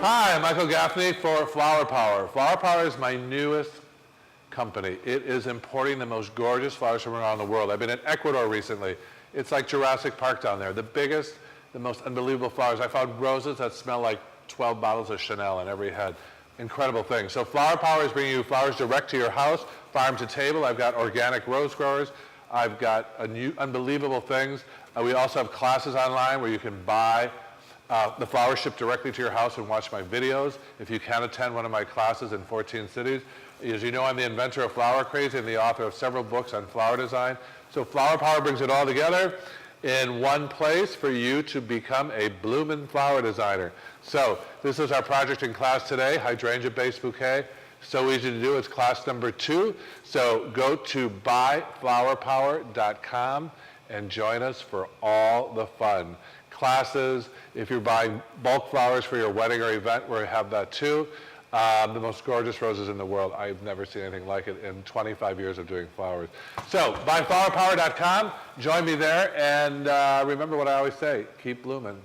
Hi, I'm Michael Gaffney for Flower Power. Flower Power is my newest company. It is importing the most gorgeous flowers from around the world. I've been in Ecuador recently. It's like Jurassic Park down there. The biggest, the most unbelievable flowers. I found roses that smell like 12 bottles of Chanel in every head. Incredible thing. So Flower Power is bringing you flowers direct to your house, farm to table. I've got organic rose growers. I've got unbelievable things. We also have classes online where you can buy the flowers shipped directly to your house and watch my videos. If you can attend one of my classes in 14 cities. As you know, I'm the inventor of Flower Crazy and the author of several books on flower design. So Flower Power brings it all together in one place for you to become a bloomin' flower designer. So this is our project in class today, hydrangea-based bouquet. So easy to do. It's class number 2. So go to buyflowerpower.com and join us for all the fun. Classes, if you're buying bulk flowers for your wedding or event, we have that too. The most gorgeous roses in the world. I've never seen anything like it in 25 years of doing flowers. So buyflowerpower.com, join me there, and remember what I always say, keep blooming.